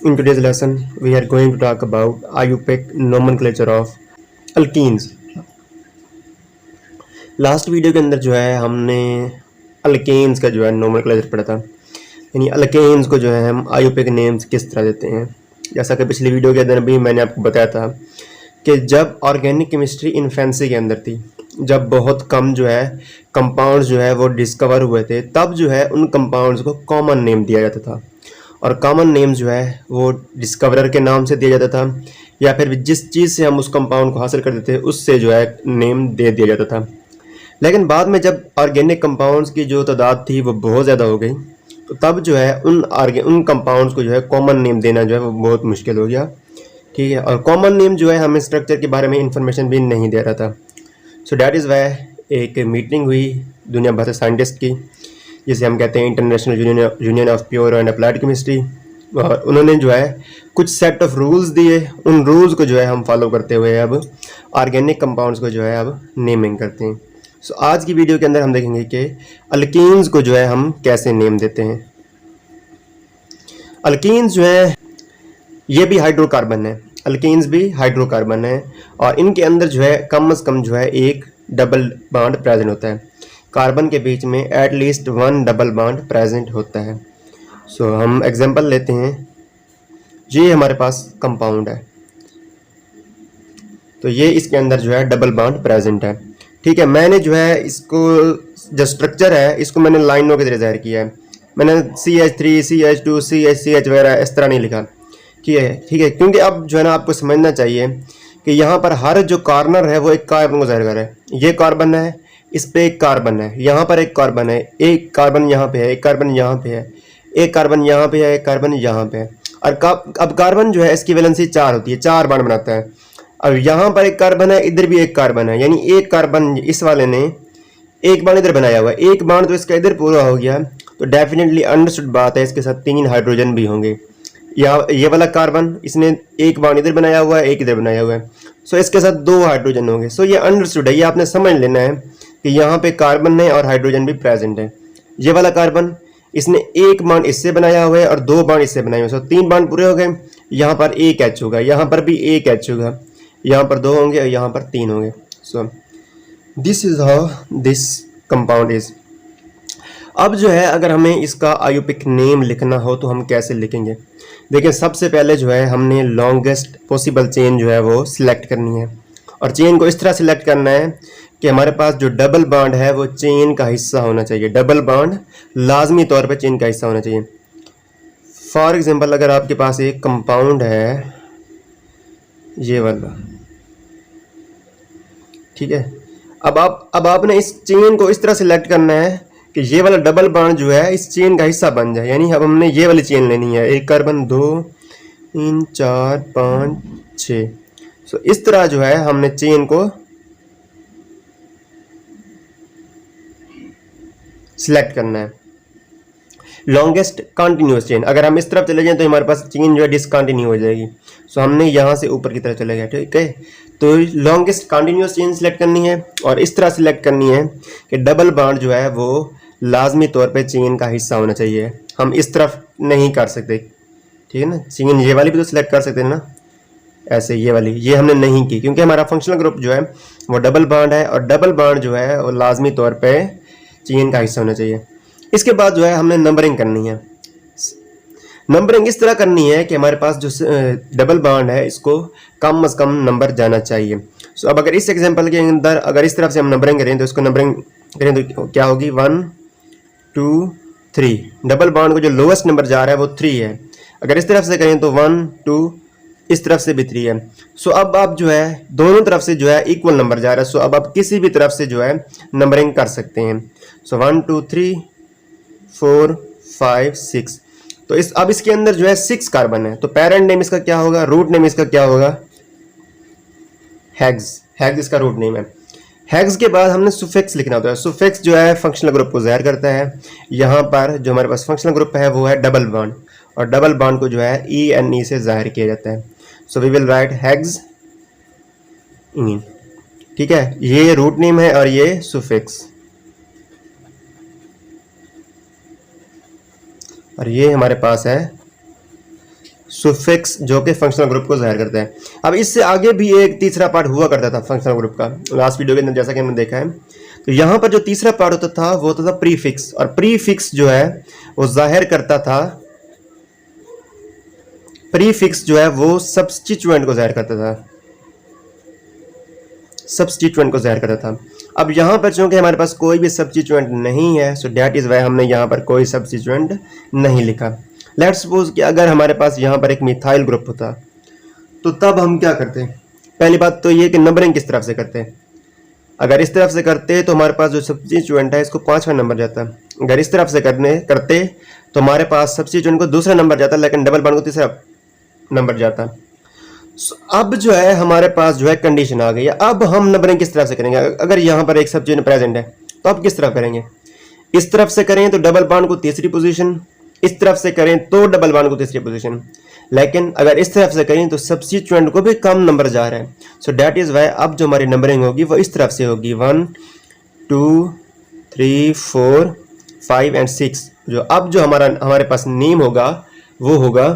In today's lesson, we are going to talk about IUPAC nomenclature of alkenes. Last video के अंदर जो है हमने अल्केन्स का जो है नोमेनक्लेचर पढ़ा था, यानी अल्केन्स को जो है हम IUPAC नेम्स किस तरह देते हैं। जैसा कि पिछली वीडियो के अंदर भी मैंने आपको बताया था कि जब ऑर्गेनिक केमिस्ट्री इन्फेंसी के अंदर थी, जब बहुत कम जो है कंपाउंड्स जो है वो डिस्कवर हुए थे, तब जो है उन कंपाउंड्स को कॉमन नेम दिया जाता था और कॉमन नेम जो है वो डिस्कवरर के नाम से दिया जाता था या फिर जिस चीज़ से हम उस कंपाउंड को हासिल करते थे उससे जो है नेम दे दिया जाता था। लेकिन बाद में जब ऑर्गेनिक कंपाउंड्स की जो तादाद थी वो बहुत ज़्यादा हो गई, तो तब जो है उन कंपाउंड्स को जो है कॉमन नेम देना जो है वो बहुत मुश्किल हो गया। ठीक है, और कॉमन नेम जो है हमें स्ट्रक्चर के बारे में इंफॉर्मेशन भी नहीं दे रहा था। सो डैट इज़ वाई एक मीटिंग हुई दुनिया भर से साइंटिस्ट की, जिसे हम कहते हैं international union of pure and applied chemistry, और उन्होंने जो है कुछ सेट ऑफ रूल्स दिए। उन रूल्स को जो है हम फॉलो करते हुए अब ऑर्गेनिक कंपाउंड्स को जो है अब नेमिंग करते हैं। सो आज की वीडियो के अंदर हम देखेंगे कि अल्कीन्स को जो है हम कैसे नेम देते हैं। अल्कीन्स जो है ये भी हाइड्रोकार्बन है, अल्कीन्स भी हाइड्रोकार्बन है और इनके अंदर जो है कम से कम जो है एक डबल बॉन्ड प्रेजेंट होता है। कार्बन के बीच में at least one double bond present होता है। सो हम एग्जांपल लेते हैं, ये हमारे पास कंपाउंड है, तो ये इसके अंदर जो है डबल बॉन्ड प्रेजेंट है। ठीक है, मैंने जो है इसको जो स्ट्रक्चर है इसको मैंने लाइनों के जरिए जाहिर किया है। मैंने CH3 CH2 CH वगैरह इस तरह नहीं लिखा। ठीक है, क्योंकि अब जो है ना आपको समझना चाहिए कि यहाँ पर हर जो कॉर्नर है वो एक कार्बन को जाहिर कर रहा है। ये कार्बन है, इस पे एक कार्बन है, यहाँ पर एक कार्बन है, एक कार्बन यहाँ पे है, एक कार्बन यहाँ पे है, एक कार्बन यहाँ पे है, एक कार्बन यहाँ पे है। और अब कार्बन जो है इसकी वैलेंसी 4 होती है, 4 बॉन्ड बनाता है। अब यहाँ पर एक कार्बन है, इधर भी एक कार्बन है, यानी एक कार्बन इस वाले ने एक बाण इधर बनाया हुआ है, एक बाण तो इसका इधर पूरा हो गया, तो डेफिनेटली अंडरस्टूड बात है इसके साथ 3 हाइड्रोजन भी होंगे। या ये वाला कार्बन इसने एक बाण इधर बनाया हुआ है, एक इधर बनाया हुआ है, सो इसके साथ 2 हाइड्रोजन होंगे। सो ये अंडरस्टूड है, ये आपने समझ लेना है कि यहाँ पे कार्बन है और हाइड्रोजन भी प्रेजेंट है। ये वाला कार्बन इसने एक बाण इससे बनाया हुआ है और 2 बाण इससे बनाए हुए, सो 3 बाण पूरे हो गए। यहाँ पर एक H होगा, यहाँ पर भी एक H होगा, यहाँ पर 2 होंगे और यहाँ पर 3 होंगे। So this is how this compound is. अब जो है अगर हमें इसका IUPAC नेम लिखना हो तो हम कैसे लिखेंगे। देखिए, सबसे पहले जो है हमने लॉन्गेस्ट पॉसिबल चेन जो है वो सिलेक्ट करनी है और चेन को इस तरह सिलेक्ट करना है कि हमारे पास जो डबल बॉन्ड है वो चेन का हिस्सा होना चाहिए। डबल बॉन्ड लाजमी तौर पे चेन का हिस्सा होना चाहिए। फॉर एग्जांपल, अगर आपके पास एक कंपाउंड है ये वाला, ठीक है, अब आपने इस चेन को इस तरह सिलेक्ट करना है कि ये वाला डबल बॉन्ड जो है इस चेन का हिस्सा बन जाए। यानी अब हमने ये वाली चेन लेनी है, एक कार्बन 2 3 4 5 6। सो इस तरह जो है हमने चेन को सिलेक्ट करना है। लॉन्गेस्ट कंटिन्यूअस चेन, अगर हम इस तरफ चले जाएं तो हमारे पास चेन जो है डिसकंटिन्यू हो जाएगी। सो हमने यहाँ से ऊपर की तरफ चले गए, ठीक है। तो लॉन्गेस्ट कंटिन्यूअस चेन सिलेक्ट करनी है और इस तरह सिलेक्ट करनी है कि डबल बॉन्ड जो है वो लाजमी तौर पे चेन का हिस्सा होना चाहिए। हम इस तरफ नहीं कर सकते, ठीक है ना। चेन ये वाली भी तो सिलेक्ट कर सकते हैं ना, ऐसे ये वाली, ये हमने नहीं की क्योंकि हमारा फंक्शनल ग्रुप जो है वो डबल बॉन्ड है और डबल बॉन्ड जो है वो लाजमी तौर पर चेन का हिस्सा होना चाहिए। इसके बाद जो है हमने नंबरिंग करनी है। नंबरिंग इस तरह करनी है कि हमारे पास जो डबल बॉन्ड है इसको कम से कम नंबर जाना चाहिए। सो अब अगर इस एग्जांपल के अंदर अगर इस तरफ से हम नंबरिंग करें तो इसको नंबरिंग करें तो क्या होगी, 1 2 3। डबल बॉन्ड को जो लोवेस्ट नंबर जा रहा है वो 3 है। अगर इस तरफ से करें तो 1 2, इस तरफ से भी 3 है। सो अब आप जो है दोनों तरफ से जो है इक्वल नंबर जा रहा है। सो अब आप किसी भी तरफ से जो है नंबरिंग कर सकते हैं। सो 1 2 3 4 5 6। तो अब इसके अंदर जो है 6 कार्बन है, तो पेरेंट नेम इसका क्या होगा, रूट नेम इसका क्या होगा, हेक्स। हेक्स इसका रूट नेम है। हेक्स के बाद हमने सुफिक्स लिखना होता है। सुफिक्स जो है फंक्शनल ग्रुप को जाहिर करता है। यहाँ पर जो हमारे पास फंक्शनल ग्रुप है वो है डबल बॉन्ड और डबल बॉन्ड को जो है ENE से जाहिर किया जाता है। So we will write hexene, ठीक है। ये रूट नेम है और ये सुफिक्स, और ये हमारे पास है सुफिक्स जो कि फंक्शनल ग्रुप को ज़ाहिर करता है। अब इससे आगे भी एक तीसरा पार्ट हुआ करता था फंक्शनल ग्रुप का, लास्ट वीडियो के अंदर जैसा कि हमने देखा है। तो यहाँ पर जो तीसरा पार्ट होता था वो होता था प्रीफिक्स, और प्रीफिक्स जो है वो जाहिर करता था, प्रीफिक्स जो है वो सब्स्टिट्यूएंट को जाहिर करता था, सब्स्टिट्यूएंट को जाहिर करता था। अब यहाँ पर चूंकि हमारे पास कोई भी सब्स्टिट्यूएंट नहीं है, सो दैट इज़ वाई हमने यहाँ पर कोई सब्स्टिट्यूएंट नहीं लिखा। लेट्स सपोज कि अगर हमारे पास यहाँ पर एक मिथाइल ग्रुप होता तो तब हम क्या करते? पहली बात तो ये कि नंबरिंग किस तरफ से करते। अगर इस तरफ से करते तो हमारे पास जो सब्स्टिट्यूएंट है इसको 5वां नंबर जाता। अगर इस तरफ से करते तो हमारे पास सब्स्टिट्यूएंट को दूसरा नंबर जाता, लेकिन डबल बॉन्ड को तीसरा नंबर जाता। अब जो है हमारे पास जो है कंडीशन आ गई है। अब हम नंबरिंग किस तरफ से करेंगे? अगर यहाँ पर एक सब्स्टिट्यूएंट प्रेजेंट है तो अब किस तरफ करेंगे? इस तरफ से करें तो डबल बॉन्ड को तीसरी पोजीशन, इस तरफ से करें तो डबल बॉन्ड को तीसरी पोजीशन, लेकिन अगर इस तरफ से करें तो सब्स्टिट्यूएंट को भी कम नंबर जा रहा है। सो दैट इज वाई अब जो हमारी नंबरिंग होगी वो इस तरफ से होगी, 1 2 3 4 5 एंड 6। जो अब जो हमारे पास नेम होगा वो होगा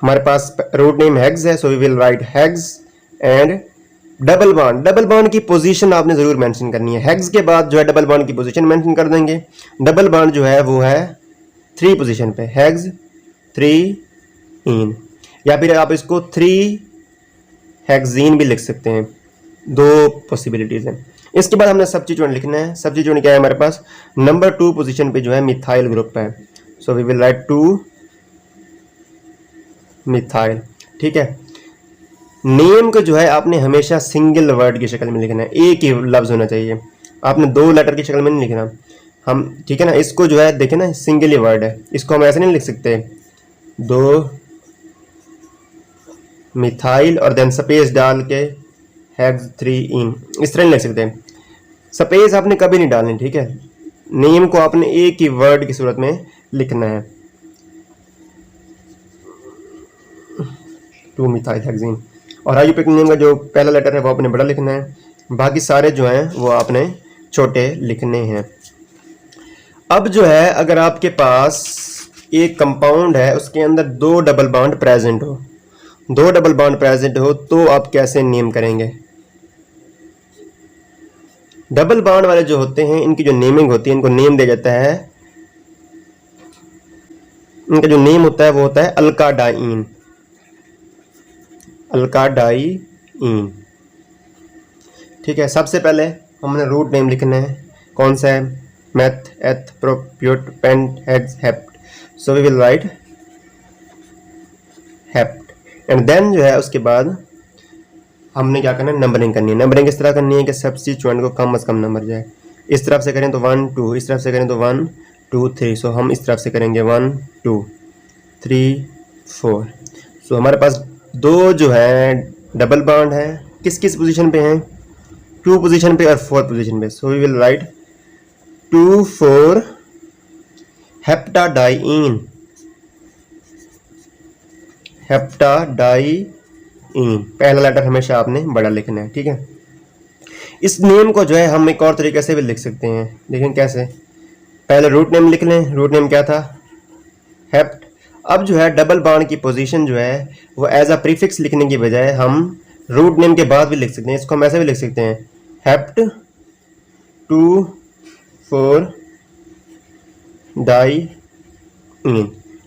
हमारे पास रूट नेम हेग्स है, so we will write hex and double bond. Double bond की पोजीशन आपने जरूर मेंशन करनी है। हेग्स के बाद जो है डबल बॉन्ड की पोजीशन मेंशन कर देंगे। डबल बॉन्ड जो है वो है 3 पोजीशन पे, हेग्स 3 इन, या फिर आप इसको 3 हेक्सीन भी लिख सकते हैं। 2 पॉसिबिलिटीज हैं। इसके बाद हमने सब्स्टिट्यूएंट लिखना है। सब्स्टिट्यूएंट क्या है हमारे पास? नंबर 2 पोजीशन पे जो है मिथाइल ग्रुप है, so we will write 2 methyl. ठीक है। नेम को जो है आपने हमेशा सिंगल वर्ड की शक्ल में लिखना है, एक ही लफ्ज होना चाहिए, आपने 2 लेटर की शक्ल में नहीं लिखना हम, ठीक है ना। इसको जो है देखे ना, सिंगल ही वर्ड है, इसको हम ऐसे नहीं लिख सकते 2 मिथाइल और देन स्पेस डाल के हेक्स 3 इन, इस तरह नहीं लिख सकते। स्पेस आपने कभी नहीं डालनी, ठीक है। नेम को आपने एक ही वर्ड की सूरत में लिखना है, 2 मिथाइल हेक्सीन। और आयुर्वेदिक नेम का जो पहला लेटर है वो आपने बड़ा लिखना है, बाकी सारे जो हैं वो आपने छोटे लिखने हैं। अब जो है अगर आपके पास एक कंपाउंड है उसके अंदर 2 डबल बॉन्ड प्रेजेंट हो, 2 डबल बॉन्ड प्रेजेंट हो, तो आप कैसे नेम करेंगे? डबल बॉन्ड वाले जो होते हैं इनकी जो नेमिंग होती है, इनको नेम दिया जाता है, इनका जो नेम होता है वो होता है अल्काडाइन, अल्काडाइन। ठीक है। सबसे पहले हमने रूट नेम लिखना है, कौन सा है? Meth, eth, prop but, pent, hex, hept, so we will write hept. And then जो है उसके बाद हमने क्या करना है? नंबरिंग करनी है। नंबरिंग इस तरह करनी है कि सब्स्टिट्यूएंट को कम से कम नंबर जाए। इस तरफ से करें तो 1 2, इस तरफ से करें तो 1 2 3, सो हम इस तरफ से करेंगे 1 2 3 4। सो हमारे पास 2 जो है डबल बॉन्ड है, किस किस पोजीशन पे हैं? 2 पोजीशन पे और 4 पोजीशन पे, सो वी विल राइट 2 4 हेप्टाडाइन, हेप्टाडाइन। पहला लेटर हमेशा आपने बड़ा लिखना है, ठीक है। इस नेम को जो है हम एक और तरीके से भी लिख सकते हैं, देखें कैसे। पहले रूट नेम लिख लें, रूट नेम क्या था? हेप्ट। अब जो है डबल बॉन्ड की पोजीशन जो है वो एज अ प्रीफिक्स लिखने की बजाय हम रूट नेम के बाद भी लिख सकते हैं। इसको हम ऐसे भी लिख सकते हैं, हेप्ट 2 4 डाइन।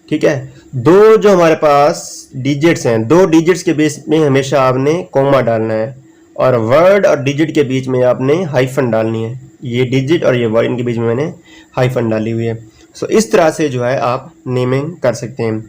ठीक है। 2 जो हमारे पास डिजिट्स हैं, 2 डिजिट्स के बीच में हमेशा आपने कॉमा डालना है, और वर्ड और डिजिट के बीच में आपने हाइफन डालनी है। ये डिजिट और ये वर्ड, इनके बीच में मैंने हाइफन डाली हुई है। सो इस तरह से जो है आप नेमिंग कर सकते हैं।